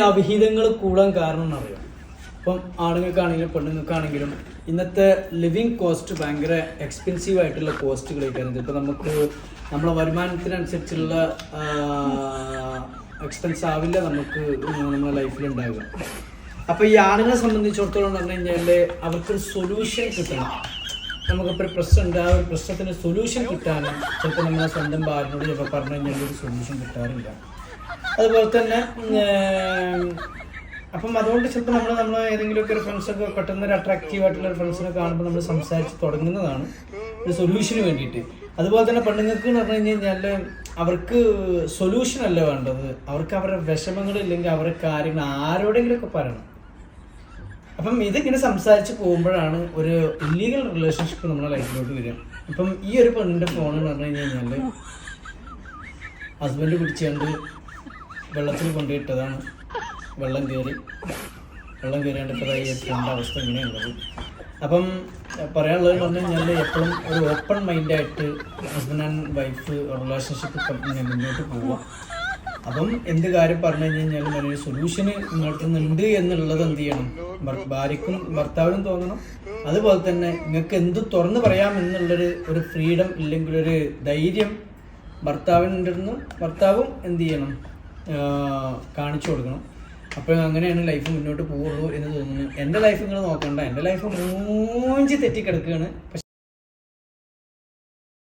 അവിഹിതങ്ങൾ കൂടാൻ കാരണം എന്നറിയാം. ഇപ്പം ആണുങ്ങൾക്കാണെങ്കിലും പെണ്ണുങ്ങൾക്കാണെങ്കിലും ഇന്നത്തെ ലിവിങ് കോസ്റ്റ് ഭയങ്കര എക്സ്പെൻസീവ് ആയിട്ടുള്ള കോസ്റ്റുകളൊക്കെയാണ്. ഇപ്പോൾ നമുക്ക് നമ്മളെ വരുമാനത്തിനനുസരിച്ചുള്ള എക്സ്പെൻസ് ആവില്ല നമുക്ക് നമ്മുടെ ലൈഫിൽ ഉണ്ടാകുക. അപ്പോൾ ഈ ആണുങ്ങളെ സംബന്ധിച്ചിടത്തോളം പറഞ്ഞു കഴിഞ്ഞാൽ അവർക്കൊരു സൊല്യൂഷൻ കിട്ടണം. നമുക്കിപ്പോൾ ഒരു പ്രശ്നമുണ്ട്, ആ ഒരു പ്രശ്നത്തിന് സൊല്യൂഷൻ കിട്ടാനും ചിലപ്പോൾ നമ്മളെ സ്വന്തം ഭാര്യനോട് ചിലപ്പോൾ പറഞ്ഞു കഴിഞ്ഞാൽ ഒരു സൊല്യൂഷൻ കിട്ടാറില്ല. അതുപോലെ തന്നെ അപ്പം അതുകൊണ്ട് ചിലപ്പോൾ നമ്മൾ ഏതെങ്കിലുമൊക്കെ ഒരു ഫ്രണ്ട്സൊക്കെ പെട്ടെന്ന് ഒരു അട്രാക്റ്റീവ് ആയിട്ടുള്ള ഒരു ഫ്രണ്ട്സിനെ കാണുമ്പോൾ നമ്മൾ സംസാരിച്ച് തുടങ്ങുന്നതാണ് ഒരു സൊല്യൂഷന് വേണ്ടിയിട്ട്. അതുപോലെ തന്നെ പെണ്ണുങ്ങൾക്ക് എന്ന് പറഞ്ഞു കഴിഞ്ഞാൽ അവർക്ക് സൊല്യൂഷൻ അല്ല വേണ്ടത്, അവർക്ക് അവരുടെ വിഷമങ്ങളില്ലെങ്കിൽ അവരുടെ കാര്യങ്ങൾ ആരോടെങ്കിലുമൊക്കെ പറയണം. അപ്പം ഇതിങ്ങനെ സംസാരിച്ച് പോകുമ്പോഴാണ് ഒരു ഇല്ലീഗൽ റിലേഷൻഷിപ്പ് നമ്മുടെ ലൈഫിലോട്ട് വരിക. ഇപ്പം ഈ ഒരു പെണ്ണിൻ്റെ ഫോൺ എന്ന് പറഞ്ഞു കഴിഞ്ഞാൽ ഹസ്ബൻഡ് പിടിച്ചുകൊണ്ട് വെള്ളത്തിൽ കൊണ്ടുപോയിട്ടതാണ്. വെള്ളം കയറിയാണ്ട് ഇപ്പോൾ എത്തേണ്ട അവസ്ഥ ഇങ്ങനെയുള്ളത്. അപ്പം പറയാനുള്ളത് പറഞ്ഞു കഴിഞ്ഞാൽ എപ്പോഴും ഒരു ഓപ്പൺ മൈൻഡായിട്ട് ഹസ്ബൻഡ് ആൻഡ് വൈഫ് റിലേഷൻഷിപ്പ് മുന്നോട്ട് പോവുക. അപ്പം എന്ത് കാര്യം പറഞ്ഞു കഴിഞ്ഞാലും അതിനൊരു സൊല്യൂഷന് നിങ്ങൾക്കുന്നുണ്ട് എന്നുള്ളത് എന്ത് ചെയ്യണം, ഭാര്യയ്ക്കും ഭർത്താവിനും തോന്നണം. അതുപോലെ തന്നെ നിങ്ങൾക്ക് എന്ത് തുറന്ന് പറയാമെന്നുള്ളൊരു ഫ്രീഡം ഇല്ലെങ്കിൽ ഒരു ധൈര്യം ഭർത്താവും എന്ത് ചെയ്യണം, കാണിച്ചു കൊടുക്കണം. അപ്പോൾ അങ്ങനെയാണ് ലൈഫ് മുന്നോട്ട് പോവുള്ളൂ എന്ന് തോന്നുന്നു. എൻ്റെ ലൈഫ് നിങ്ങൾ നോക്കണ്ട, എൻ്റെ ലൈഫ് മൂഞ്ചി തെറ്റിക്കിടക്കുകയാണ്.